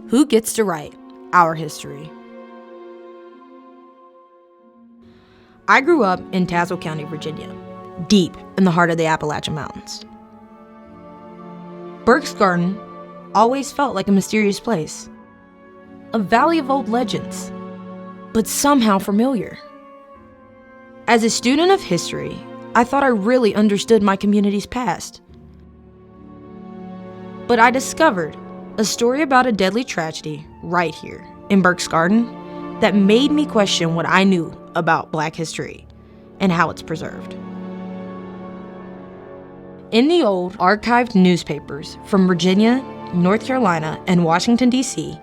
Who gets to write our history? I grew up in Tazewell County, Virginia, deep in the heart of the Appalachian Mountains. Burke's Garden always felt like a mysterious place, a valley of old legends, but somehow familiar. As a student of history, I thought I really understood my community's past. But I discovered a story about a deadly tragedy right here in Burke's Garden that made me question what I knew about Black history and how it's preserved. In the old archived newspapers from Virginia, North Carolina, and Washington, D.C.,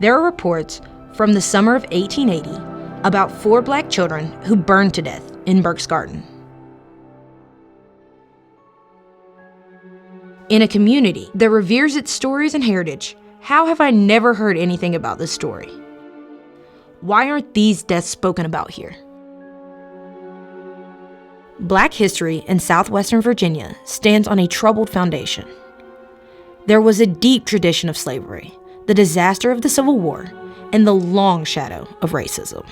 there are reports from the summer of 1880 about 4 Black children who burned to death in Burke's Garden. In a community that reveres its stories and heritage, how have I never heard anything about this story? Why aren't these deaths spoken about here? Black history in southwestern Virginia stands on a troubled foundation. There was a deep tradition of slavery, the disaster of the Civil War, and the long shadow of racism.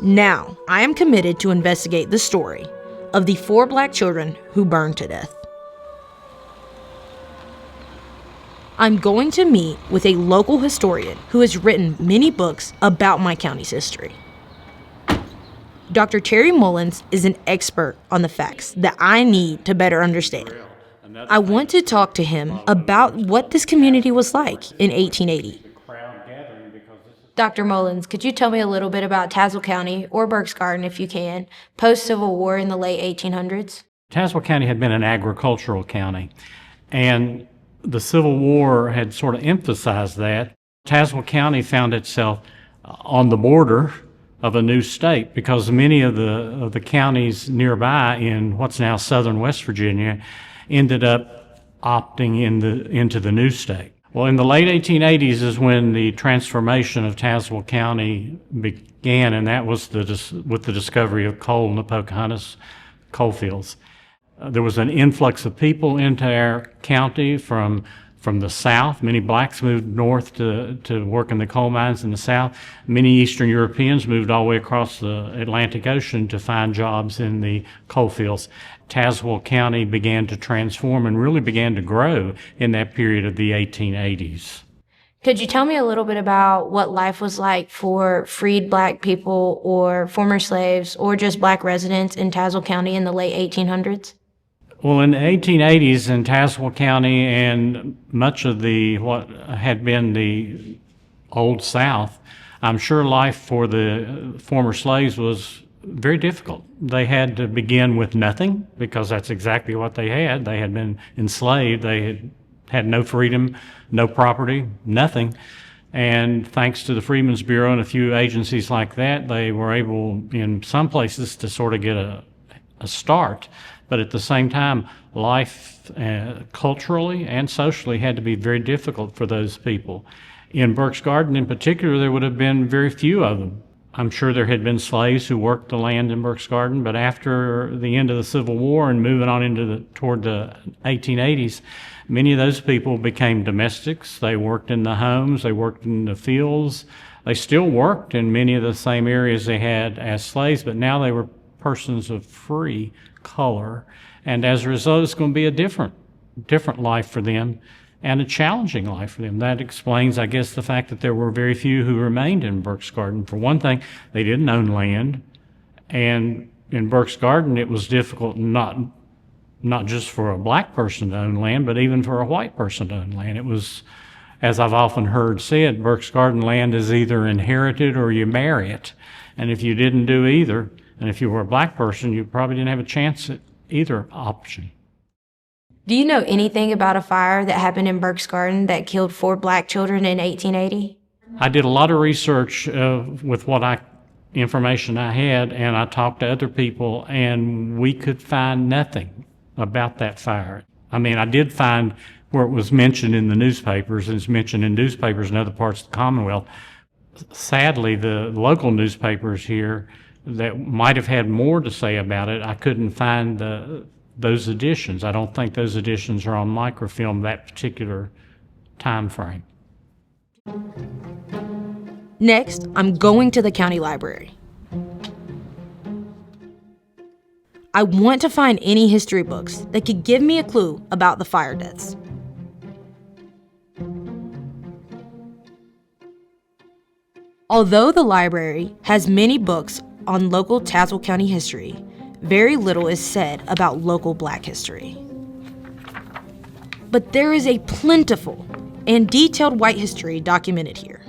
Now, I am committed to investigate the story of the 4 Black children who burned to death. I'm going to meet with a local historian who has written many books about my county's history. Dr. Terry Mullins is an expert on the facts that I need to better understand. I want to talk to him about what this community was like in 1880. Dr. Mullins, could you tell me a little bit about Tazewell County, or Burke's Garden if you can, post-Civil War in the late 1800s? Tazewell County had been an agricultural county, and the Civil War had sort of emphasized that. Tazewell County found itself on the border of a new state because many of the counties nearby in what's now southern West Virginia ended up opting into the new state. Well, in the late 1880s is when the transformation of Tazewell County began, and that was with the discovery of coal in the Pocahontas coal fields. There was an influx of people into our county from the south. Many Blacks moved north to work in the coal mines in the south. Many Eastern Europeans moved all the way across the Atlantic Ocean to find jobs in the coal fields. Tazewell County began to transform and really began to grow in that period of the 1880s. Could you tell me a little bit about what life was like for freed Black people or former slaves or just Black residents in Tazewell County in the late 1800s? Well, in the 1880s in Tazewell County and much of what had been the Old South, I'm sure life for the former slaves was very difficult. They had to begin with nothing because that's exactly what they had. They had been enslaved. They had no freedom, no property, nothing. And thanks to the Freedmen's Bureau and a few agencies like that, they were able in some places to sort of get a start. But at the same time, life culturally and socially had to be very difficult for those people. In Burke's Garden in particular, there would have been very few of them. I'm sure there had been slaves who worked the land in Burke's Garden, but after the end of the Civil War and moving on toward the 1880s, many of those people became domestics. They worked in the homes, they worked in the fields. They still worked in many of the same areas they had as slaves, but now they were persons of free color, and as a result, it's going to be a different life for them and a challenging life for them. That explains, I guess, the fact that there were very few who remained in Burke's Garden. For one thing, they didn't own land, and in Burke's Garden, it was difficult not just for a Black person to own land, but even for a white person to own land. It was, as I've often heard said, Burke's Garden land is either inherited or you marry it, and if you didn't do either, and if you were a Black person, you probably didn't have a chance at either option. Do you know anything about a fire that happened in Burke's Garden that killed 4 Black children in 1880? I did a lot of research with what information I had, and I talked to other people, and we could find nothing about that fire. I mean, I did find where it was mentioned in the newspapers, and it's mentioned in newspapers in other parts of the Commonwealth. Sadly, the local newspapers here that might have had more to say about it, I couldn't find those editions. I don't think those editions are on microfilm that particular time frame. Next, I'm going to the county library. I want to find any history books that could give me a clue about the fire deaths. Although the library has many books on local Tazewell County history, very little is said about local Black history. But there is a plentiful and detailed white history documented here.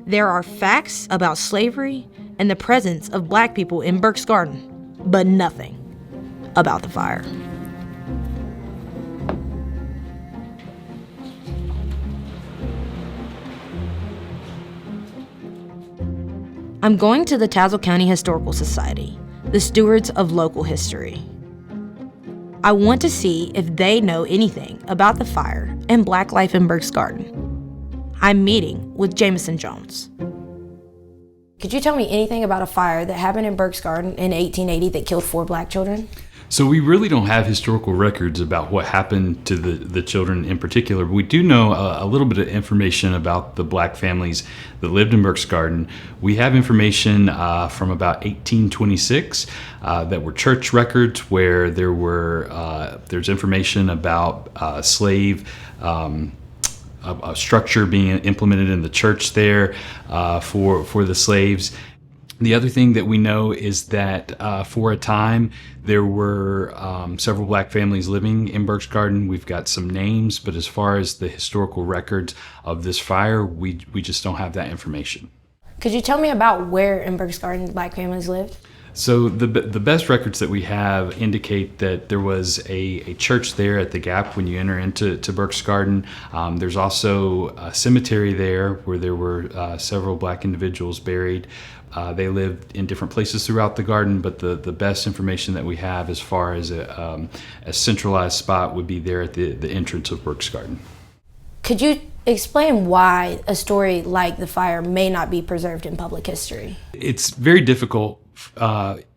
There are facts about slavery and the presence of Black people in Burke's Garden, but nothing about the fire. I'm going to the Tazewell County Historical Society, the stewards of local history. I want to see if they know anything about the fire and Black life in Burke's Garden. I'm meeting with Jameson Jones. Could you tell me anything about a fire that happened in Burke's Garden in 1880 that killed 4 Black children? So we really don't have historical records about what happened to the children in particular. We do know a little bit of information about the Black families that lived in Burke's Garden. We have information from about 1826 that were church records where there's information about slave a structure being implemented in the church there for the slaves. The other thing that we know is that for a time there were several Black families living in Burke's Garden. We've got some names, but as far as the historical records of this fire, we just don't have that information. Could you tell me about where in Burke's Garden Black families lived? So the best records that we have indicate that there was a church there at the Gap when you enter into Burke's Garden. There's also a cemetery there where there were several Black individuals buried. They lived in different places throughout the garden, but the best information that we have as far as a centralized spot would be there at the entrance of Burke's Garden. Could you explain why a story like the fire may not be preserved in public history? It's very difficult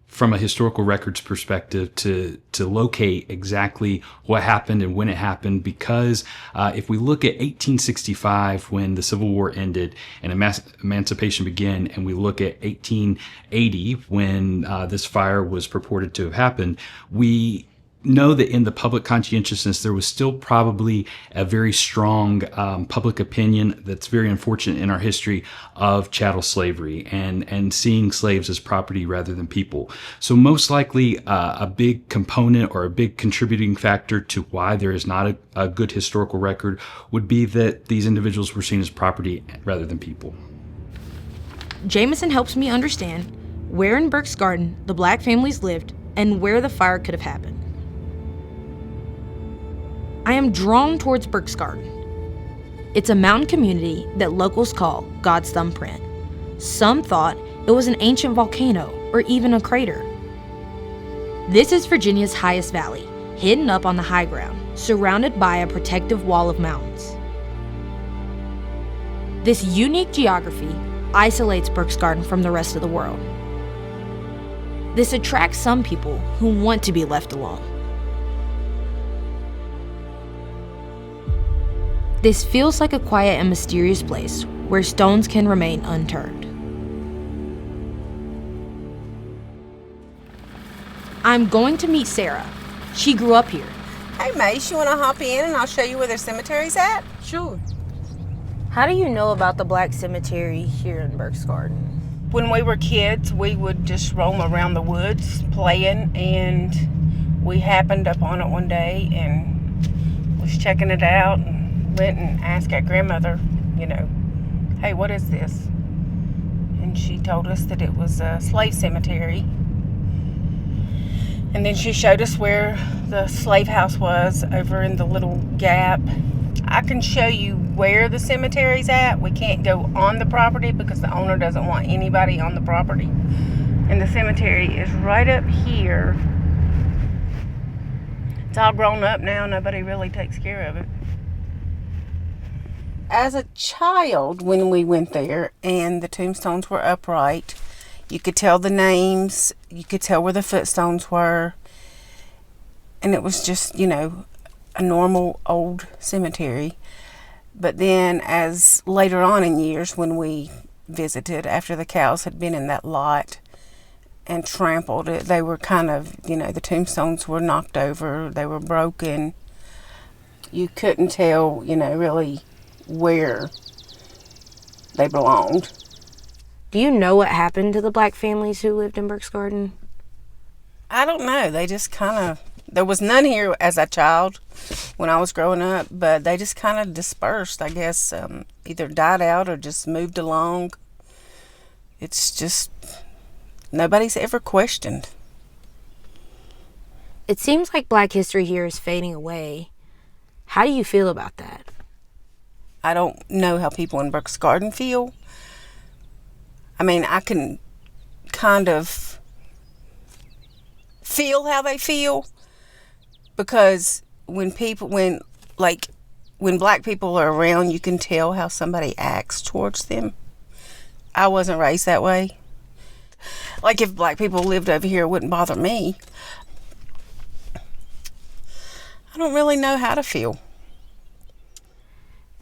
from a historical records perspective to locate exactly what happened and when it happened, because if we look at 1865 when the Civil War ended and emancipation began, and we look at 1880 when this fire was purported to have happened, we know that in the public conscientiousness there was still probably a very strong public opinion that's very unfortunate in our history of chattel slavery and seeing slaves as property rather than people. So most likely a big component or a big contributing factor to why there is not a good historical record would be that these individuals were seen as property rather than people. Jameson helps me understand where in Burke's Garden the Black families lived and where the fire could have happened. I am drawn towards Burke's Garden. It's a mountain community that locals call God's thumbprint. Some thought it was an ancient volcano or even a crater. This is Virginia's highest valley, hidden up on the high ground, surrounded by a protective wall of mountains. This unique geography isolates Burke's Garden from the rest of the world. This attracts some people who want to be left alone. This feels like a quiet and mysterious place where stones can remain unturned. I'm going to meet Sarah. She grew up here. Hey, Mace, you want to hop in and I'll show you where their cemetery's at? Sure. How do you know about the Black cemetery here in Burke's Garden? When we were kids, we would just roam around the woods playing, and we happened upon it one day and was checking it out and went and asked our grandmother, hey, what is this? And she told us that it was a slave cemetery. And then she showed us where the slave house was over in the little gap. I can show you where the cemetery's at. We can't go on the property because the owner doesn't want anybody on the property. And the cemetery is right up here. It's all grown up now. Nobody really takes care of it. As a child, when we went there and the tombstones were upright, You could tell the names. You could tell where the footstones were. And it was just, a normal old cemetery. But then as later on in years when we visited, after the cows had been in that lot and trampled it, they were kind of, the tombstones were knocked over. They were broken. You couldn't tell, really where they belonged. Do you know what happened to the black families who lived in Burke's Garden? I don't know. They just kind of, there was none here as a child when I was growing up, but they just kind of dispersed, I guess, either died out or just moved along. It's just, nobody's ever questioned. It seems like black history here is fading away. How do you feel about that? I don't know how people in Burke's Garden feel. I mean, I can kind of feel how they feel, because when black people are around, you can tell how somebody acts towards them. I wasn't raised that way. Like, if black people lived over here, it wouldn't bother me. I don't really know how to feel.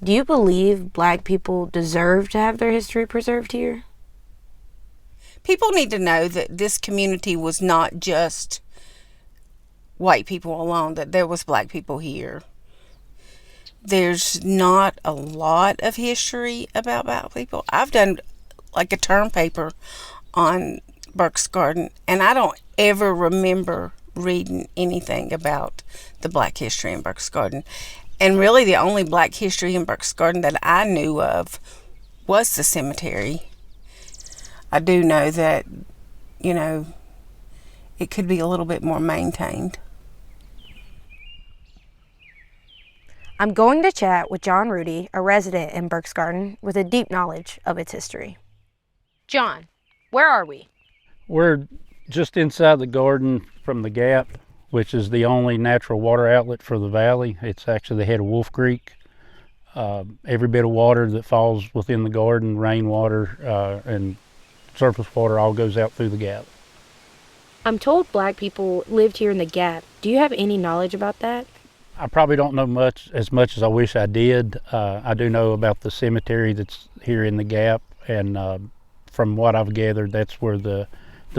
Do you believe black people deserve to have their history preserved here? People need to know that this community was not just white people alone, that there was black people here. There's not a lot of history about black people. I've done like a term paper on Burke's Garden, and I don't ever remember reading anything about the black history in Burke's Garden. And really the only black history in Burke's Garden that I knew of was the cemetery. I do know that, it could be a little bit more maintained. I'm going to chat with John Rudy, a resident in Burke's Garden with a deep knowledge of its history. John, where are we? We're just inside the garden from the gap, which is the only natural water outlet for the valley. It's actually the head of Wolf Creek. Every bit of water that falls within the garden, rainwater and surface water, all goes out through the gap. I'm told black people lived here in the gap. Do you have any knowledge about that? I probably don't know as much as I wish I did. I do know about the cemetery that's here in the gap, and from what I've gathered, that's where the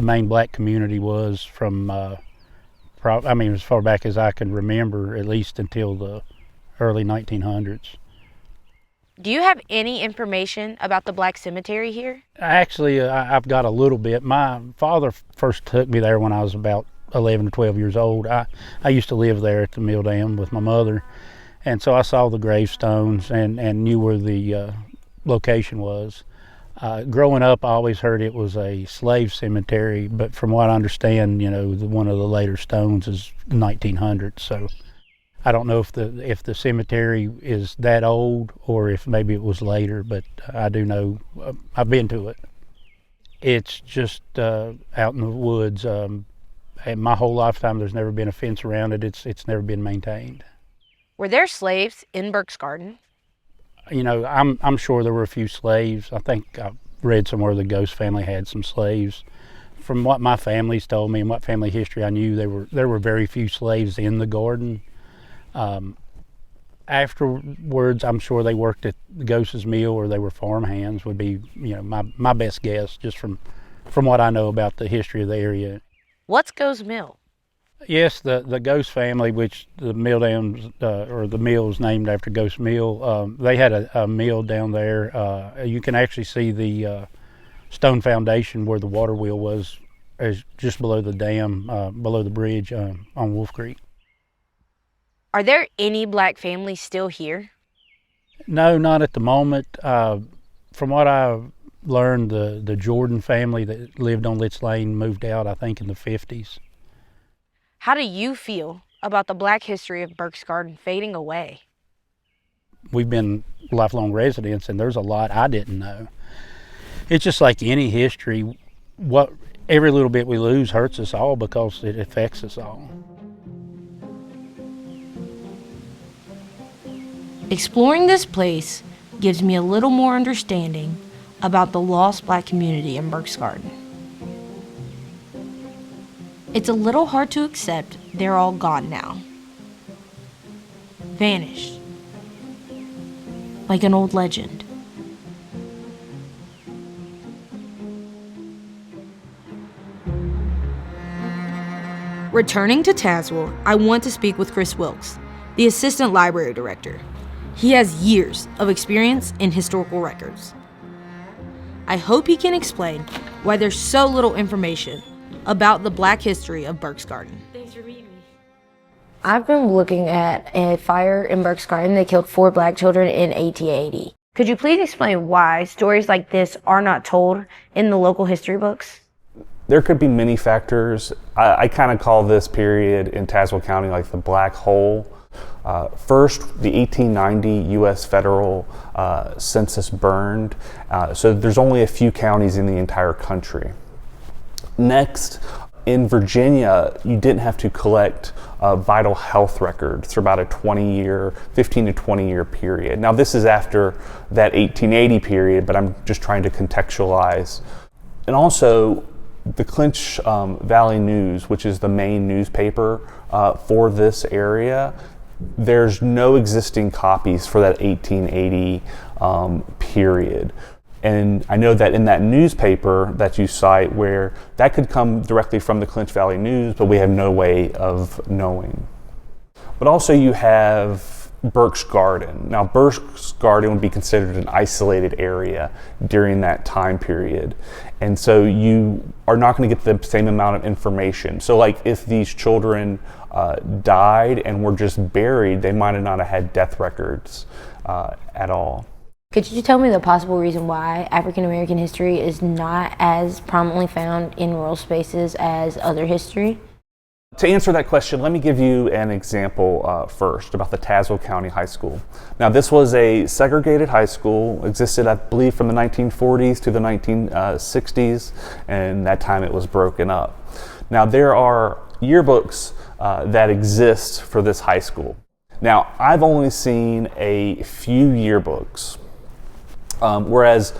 main black community was from, as far back as I can remember, at least until the early 1900s. Do you have any information about the black cemetery here? Actually, I've got a little bit. My father first took me there when I was about 11 or 12 years old. I used to live there at the mill dam with my mother, and so I saw the gravestones and knew where the location was. Growing up, I always heard it was a slave cemetery, but from what I understand, one of the later stones is 1900. So I don't know if the cemetery is that old or if maybe it was later, but I do know I've been to it. It's just out in the woods. And my whole lifetime, there's never been a fence around it. It's never been maintained. Were there slaves in Burke's Garden? I'm sure there were a few slaves. I think I read somewhere the Ghost family had some slaves. From what my family's told me and what family history I knew, there were very few slaves in the garden. Afterwards, I'm sure they worked at the Ghost's mill or they were farm hands, would be my best guess, just from what I know about the history of the area. What's Ghost's mill? Yes, the Ghost family, which the mill dams or the mill is named after Ghost Mill. They had a mill down there. You can actually see the stone foundation where the water wheel was, is just below the dam, below the bridge on Wolf Creek. Are there any black families still here? No, not at the moment. From what I've learned, the Jordan family that lived on Litz Lane moved out, I think, in the 50s. How do you feel about the black history of Burke's Garden fading away? We've been lifelong residents, and there's a lot I didn't know. It's just like any history. Every little bit we lose hurts us all because it affects us all. Exploring this place gives me a little more understanding about the lost black community in Burke's Garden. It's a little hard to accept they're all gone now. Vanished. Like an old legend. Returning to Tazewell, I want to speak with Chris Wilkes, the assistant library director. He has years of experience in historical records. I hope he can explain why there's so little information about the Black history of Burke's Garden. Thanks for meeting me. I've been looking at a fire in Burke's Garden that killed 4 Black children in 1880. Could you please explain why stories like this are not told in the local history books? There could be many factors. I kind of call this period in Tazewell County like the black hole. First, the 1890 U.S. federal census burned, so there's only a few counties in the entire country. Next, in Virginia, you didn't have to collect vital health records for about a 15 to 20 year period. Now, this is after that 1880 period, but I'm just trying to contextualize. And also, the Clinch Valley News, which is the main newspaper for this area, there's no existing copies for that 1880 period. And I know that in that newspaper that you cite, where that could come directly from the Clinch Valley News, but we have no way of knowing. But also you have Burke's Garden. Now, Burke's Garden would be considered an isolated area during that time period. And so you are not going to get the same amount of information. So like if these children died and were just buried, they might have not have had death records at all. Could you tell me the possible reason why African American history is not as prominently found in rural spaces as other history? To answer that question, let me give you an example first about the Tazewell County High School. Now, this was a segregated high school, existed, I believe, from the 1940s to the 1960s, and that time it was broken up. Now, there are yearbooks that exist for this high school. Now, I've only seen a few yearbooks, whereas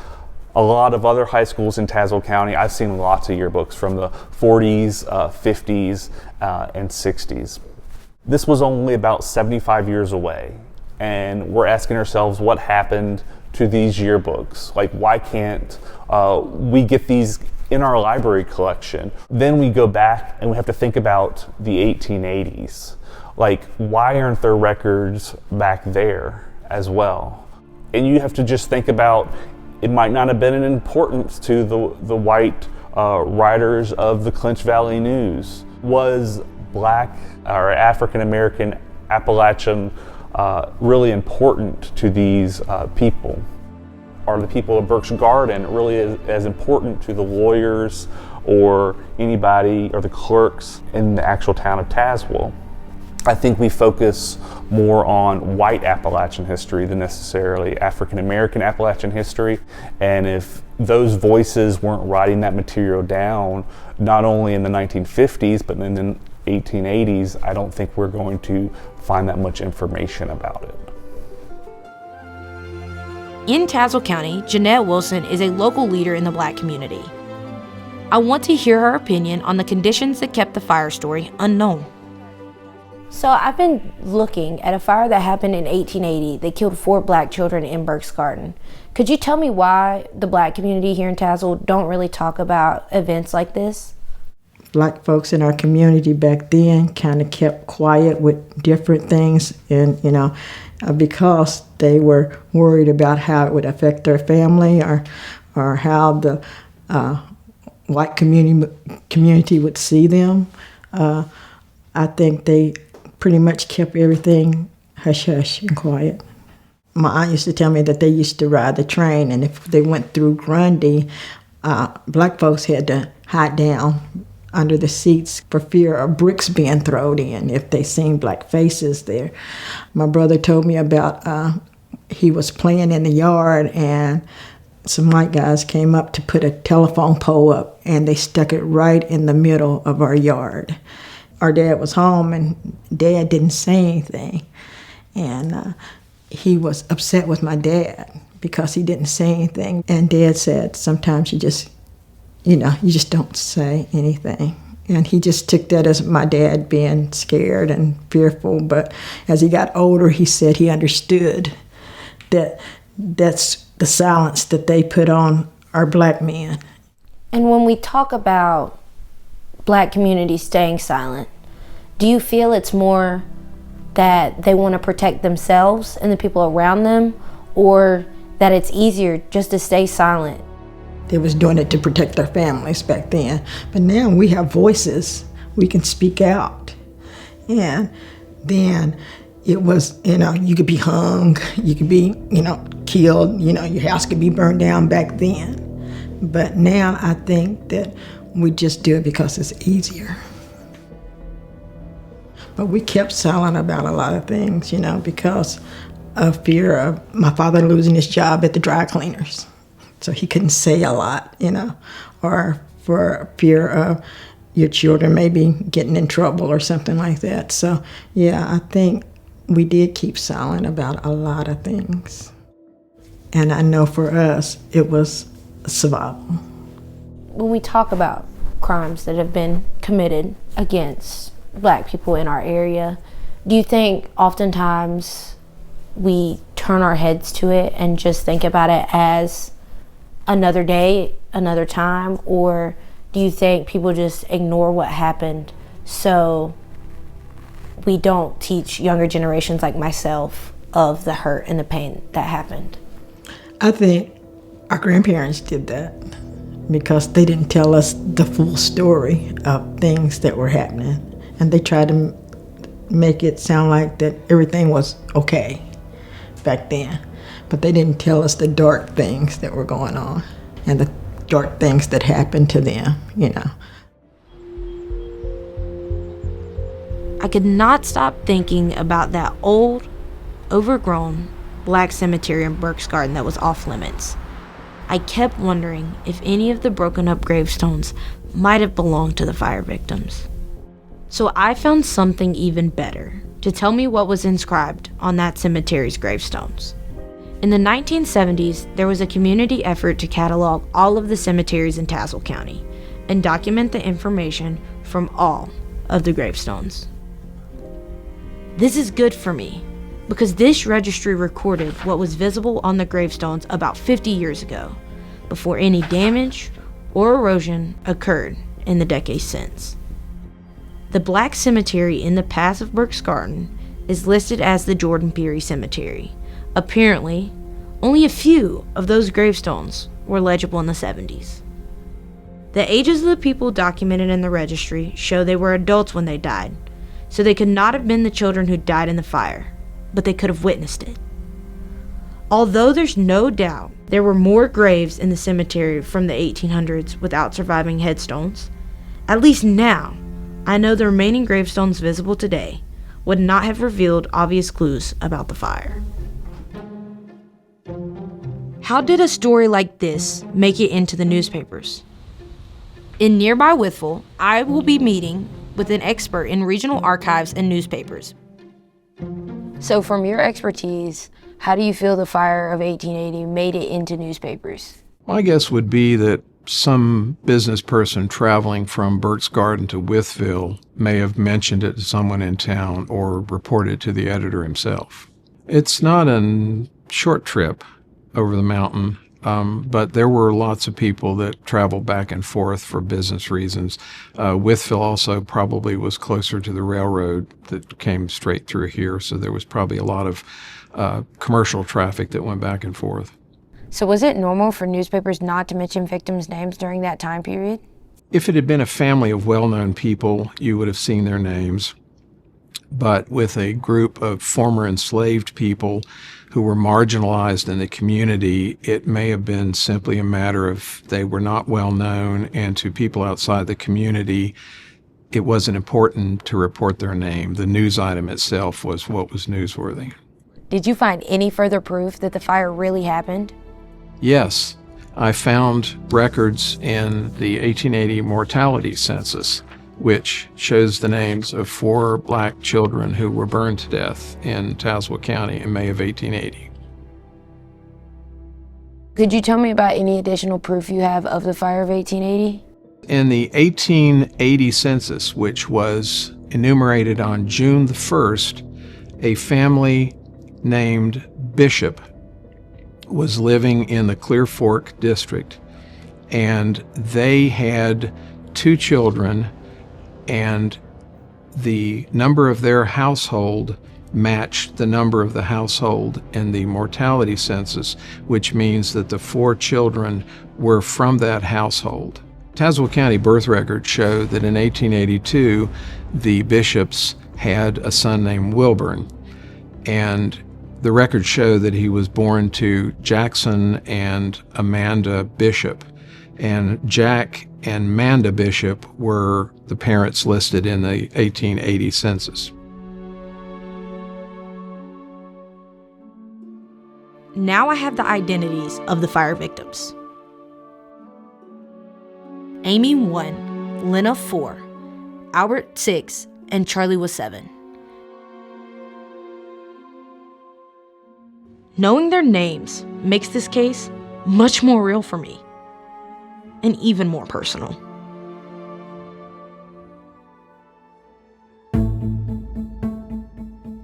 a lot of other high schools in Tazewell County, I've seen lots of yearbooks from the 40s, 50s, and 60s. This was only about 75 years away, and we're asking ourselves what happened to these yearbooks. Like, why can't we get these in our library collection? Then we go back and we have to think about the 1880s. Like, why aren't there records back there as well? And you have to just think about, it might not have been an importance to the white writers of the Clinch Valley News. Was Black or African American Appalachian really important to these people? Are the people of Burke's Garden really as important to the lawyers or anybody or the clerks in the actual town of Tazewell? I think we focus more on white Appalachian history than necessarily African American Appalachian history. And if those voices weren't writing that material down, not only in the 1950s, but in the 1880s, I don't think we're going to find that much information about it. In Tazewell County, Jeanette Wilson is a local leader in the Black community. I want to hear her opinion on the conditions that kept the fire story unknown. So I've been looking at a fire that happened in 1880 that killed 4 Black children in Burke's Garden. Could you tell me why the Black community here in Tazewell don't really talk about events like this? Black folks in our community back then kind of kept quiet with different things, and because they were worried about how it would affect their family or how the white community would see them. I think they pretty much kept everything hush-hush and quiet. My aunt used to tell me that they used to ride the train, and if they went through Grundy, Black folks had to hide down under the seats for fear of bricks being thrown in if they seen Black faces there. My brother told me about he was playing in the yard, and some white guys came up to put a telephone pole up, and they stuck it right in the middle of our yard. Our dad was home, and Dad didn't say anything. And he was upset with my dad because he didn't say anything. And Dad said, sometimes you just don't say anything. And he just took that as my dad being scared and fearful. But as he got older, he said he understood that that's the silence that they put on our black men. And when we talk about black communities staying silent, do you feel it's more that they want to protect themselves and the people around them, or that it's easier just to stay silent? They was doing it to protect their families back then. But now we have voices. We can speak out. And then it was, you could be hung, you could be, killed, your house could be burned down back then. But now I think that we just do it because it's easier. But we kept silent about a lot of things, because of fear of my father losing his job at the dry cleaners. So he couldn't say a lot, or for fear of your children maybe getting in trouble or something like that. So, yeah, I think we did keep silent about a lot of things. And I know for us, it was survival. When we talk about crimes that have been committed against black people in our area, do you think oftentimes we turn our heads to it and just think about it as another day, another time, or do you think people just ignore what happened so we don't teach younger generations like myself of the hurt and the pain that happened? I think our grandparents did that because they didn't tell us the full story of things that were happening, and they tried to make it sound like that everything was okay back then. But they didn't tell us the dark things that were going on and the dark things that happened to them, I could not stop thinking about that old, overgrown black cemetery in Burke's garden that was off limits. I kept wondering if any of the broken up gravestones might have belonged to the fire victims. So I found something even better to tell me what was inscribed on that cemetery's gravestones. In the 1970s, there was a community effort to catalog all of the cemeteries in Tazewell County and document the information from all of the gravestones. This is good for me because this registry recorded what was visible on the gravestones about 50 years ago, before any damage or erosion occurred in the decades since. The black cemetery in the pass of Burke's garden is listed as the Jordan Peary Cemetery. Apparently, only a few of those gravestones were legible in the 70s. The ages of the people documented in the registry show they were adults when they died, so they could not have been the children who died in the fire, but they could have witnessed it. Although there's no doubt there were more graves in the cemetery from the 1800s without surviving headstones, at least now, I know the remaining gravestones visible today would not have revealed obvious clues about the fire. How did a story like this make it into the newspapers? In nearby Wytheville, I will be meeting with an expert in regional archives and newspapers. So from your expertise, how do you feel the fire of 1880 made it into newspapers? My guess would be that some business person traveling from Burke's Garden to Wytheville may have mentioned it to someone in town or reported to the editor himself. It's not a short trip over the mountain, but there were lots of people that traveled back and forth for business reasons. Wytheville also probably was closer to the railroad that came straight through here, so there was probably a lot of commercial traffic that went back and forth. So was it normal for newspapers not to mention victims' names during that time period? If it had been a family of well-known people, you would have seen their names. But with a group of former enslaved people who were marginalized in the community, it may have been simply a matter of they were not well known, and to people outside the community, it wasn't important to report their name. The news item itself was what was newsworthy. Did you find any further proof that the fire really happened? Yes, I found records in the 1880 mortality census, which shows the names of 4 black children who were burned to death in Tazewell County in May of 1880. Could you tell me about any additional proof you have of the fire of 1880? In the 1880 census, which was enumerated on June the 1st, a family named Bishop was living in the Clear Fork district, and they had 2 children, and the number of their household matched the number of the household in the mortality census, which means that the 4 children were from that household. Tazewell County birth records show that in 1882, the Bishops had a son named Wilburn, and the records show that he was born to Jackson and Amanda Bishop, and Jack and Manda Bishop were the parents listed in the 1880 census. Now I have the identities of the fire victims. Amy 1, Lena 4, Albert 6, and Charlie was 7. Knowing their names makes this case much more real for me, and even more personal.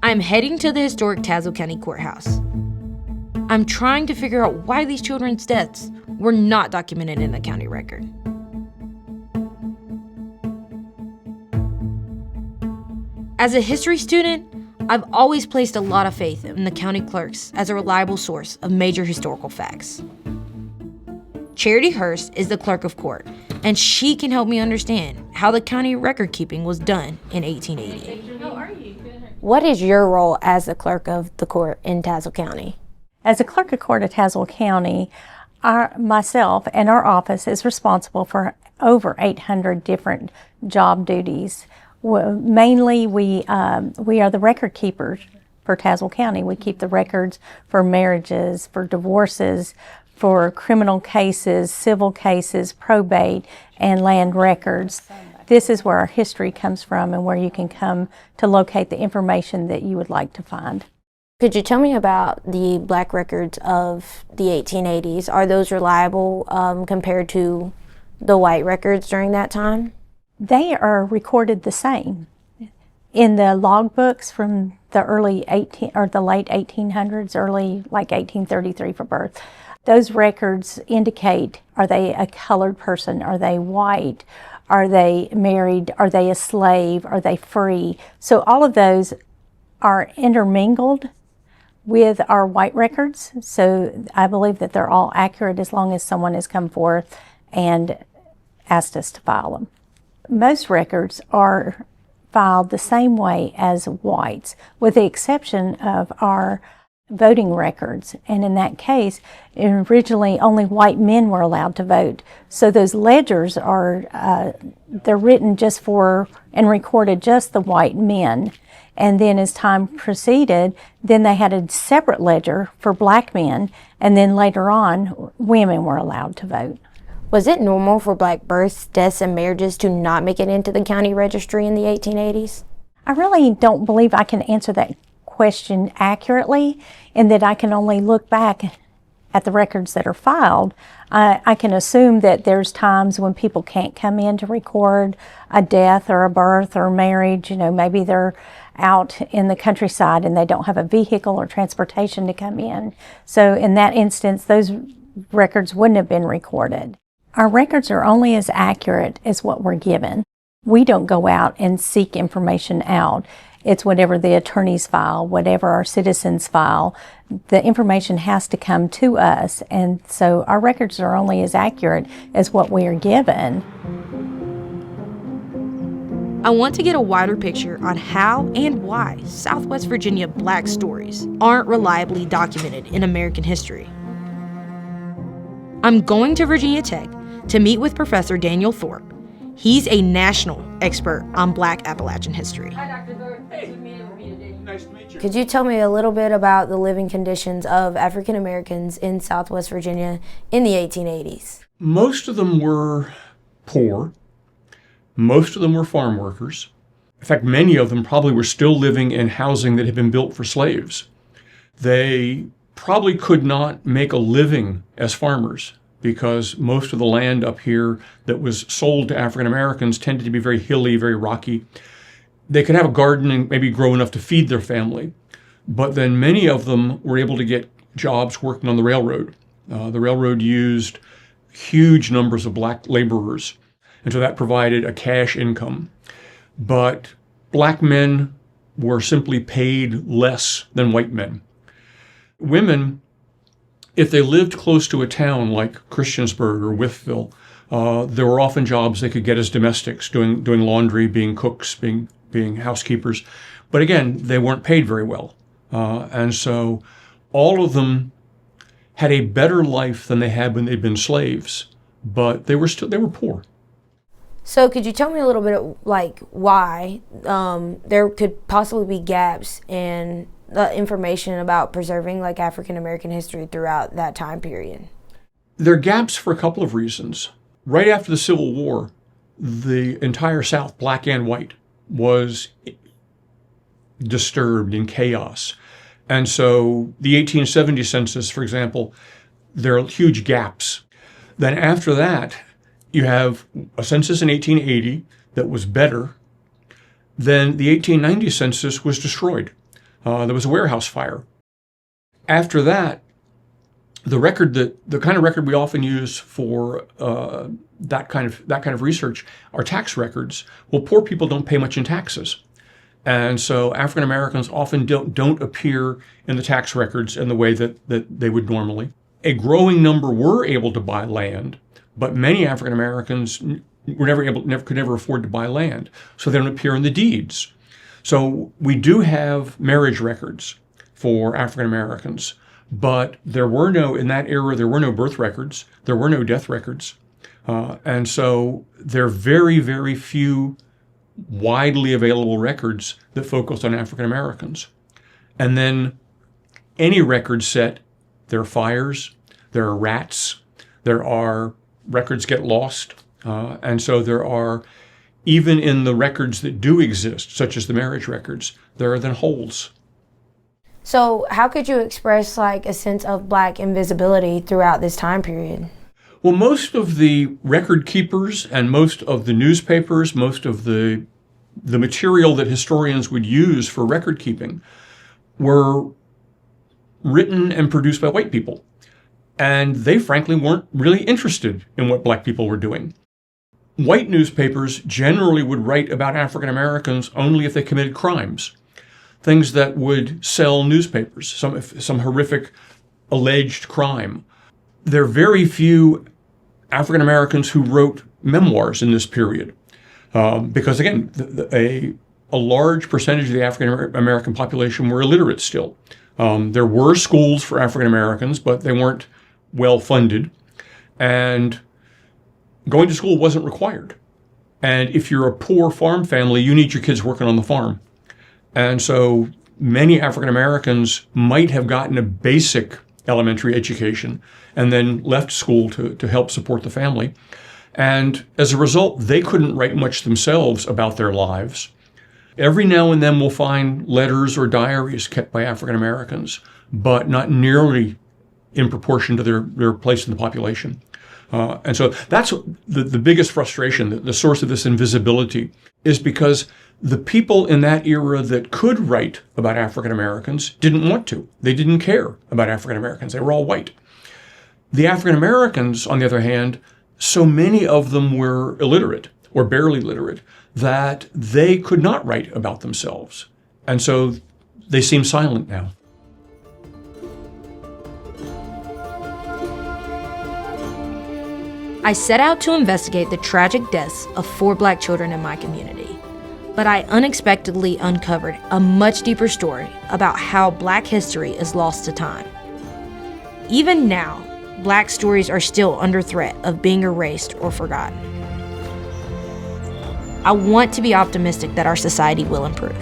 I'm heading to the historic Tazewell County Courthouse. I'm trying to figure out why these children's deaths were not documented in the county record. As a history student, I've always placed a lot of faith in the county clerks as a reliable source of major historical facts. Charity Hurst is the clerk of court, and she can help me understand how the county record keeping was done in 1880. What is your role as the clerk of the court in Tazewell County? As a clerk of court at Tazewell County, myself and our office is responsible for over 800 different job duties. Mainly, we are the record keepers for Tazewell County. We keep the records for marriages, for divorces, for criminal cases, civil cases, probate, and land records. This is where our history comes from and where you can come to locate the information that you would like to find. Could you tell me about the black records of the 1880s? Are those reliable compared to the white records during that time? They are recorded the same. In the logbooks from the late 1800s, early like 1833 for birth, those records indicate, are they a colored person? Are they white? Are they married? Are they a slave? Are they free? So all of those are intermingled with our white records. So I believe that they're all accurate as long as someone has come forth and asked us to file them. Most records are filed the same way as whites, with the exception of our voting records. And in that case, originally only white men were allowed to vote. So those ledgers they're written just for and recorded just the white men. And then as time proceeded, then they had a separate ledger for black men. And then later on, women were allowed to vote. Was it normal for black births, deaths, and marriages to not make it into the county registry in the 1880s? I really don't believe I can answer that question accurately, in that I can only look back at the records that are filed. I can assume that there's times when people can't come in to record a death or a birth or marriage. You know, maybe they're out in the countryside and they don't have a vehicle or transportation to come in. So in that instance, those records wouldn't have been recorded. Our records are only as accurate as what we're given. We don't go out and seek information out. It's whatever the attorneys file, whatever our citizens file. The information has to come to us, and so our records are only as accurate as what we are given. I want to get a wider picture on how and why Southwest Virginia black stories aren't reliably documented in American history. I'm going to Virginia Tech to meet with Professor Daniel Thorpe. He's a national expert on black Appalachian history. Hi, Dr. Burke. Nice to meet you. Nice to meet you. Could you tell me a little bit about the living conditions of African Americans in Southwest Virginia in the 1880s? Most of them were poor. Most of them were farm workers. In fact, many of them probably were still living in housing that had been built for slaves. They probably could not make a living as farmers. because most of the land up here that was sold to African Americans tended to be very hilly, very rocky. They could have a garden and maybe grow enough to feed their family, but then many of them were able to get jobs working on the railroad. The railroad used huge numbers of black laborers, and so that provided a cash income. But black men were simply paid less than white men. Women, if they lived close to a town like Christiansburg or Wytheville, there were often jobs they could get as domestics, doing laundry, being cooks, being housekeepers. But again, they weren't paid very well. And so all of them had a better life than they had when they'd been slaves, but they were poor. So could you tell me a little bit of, like, why there could possibly be gaps in the information about preserving, like, African American history throughout that time period? There are gaps for a couple of reasons. Right after the Civil War, the entire South, black and white, was disturbed in chaos. And so the 1870 census, for example, there are huge gaps. Then after that, you have a census in 1880 that was better. Then the 1890 census was destroyed. There was a warehouse fire. After that, the kind of record we often use for that kind of research are tax records. Well, poor people don't pay much in taxes. And so African Americans often don't appear in the tax records in the way that they would normally. A growing number were able to buy land, but many African Americans could never afford to buy land, so they don't appear in the deeds. So we do have marriage records for African Americans, but in that era, there were no birth records, there were no death records. And so there are very, very few widely available records that focus on African Americans. And then any record set, there are fires, there are rats, there are records get lost. And so there are, even in the records that do exist, such as the marriage records, there are then holes. So how could you express, like, a sense of black invisibility throughout this time period? Well, most of the record keepers and most of the newspapers, most of the material that historians would use for record keeping were written and produced by white people. And they frankly weren't really interested in what black people were doing. White newspapers generally would write about African Americans only if they committed crimes, things that would sell newspapers, some horrific alleged crime. There are very few African Americans who wrote memoirs in this period, because again, a large percentage of the African American population were illiterate still. There were schools for African Americans, but they weren't well funded, and going to school wasn't required. And if you're a poor farm family, you need your kids working on the farm. And so many African Americans might have gotten a basic elementary education and then left school to help support the family. And as a result, they couldn't write much themselves about their lives. Every now and then we'll find letters or diaries kept by African Americans, but not nearly in proportion to their place in the population. And so that's the biggest frustration, the source of this invisibility, is because the people in that era that could write about African Americans didn't want to. They didn't care about African Americans. They were all white. The African Americans, on the other hand, so many of them were illiterate or barely literate that they could not write about themselves. And so they seem silent now. I set out to investigate the tragic deaths of 4 black children in my community, but I unexpectedly uncovered a much deeper story about how black history is lost to time. Even now, black stories are still under threat of being erased or forgotten. I want to be optimistic that our society will improve,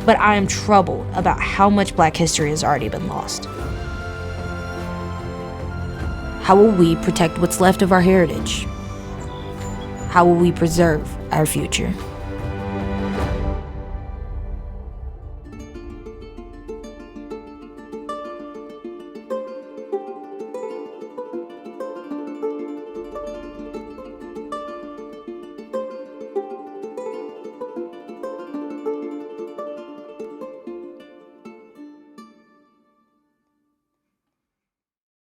but I am troubled about how much black history has already been lost. How will we protect what's left of our heritage? How will we preserve our future?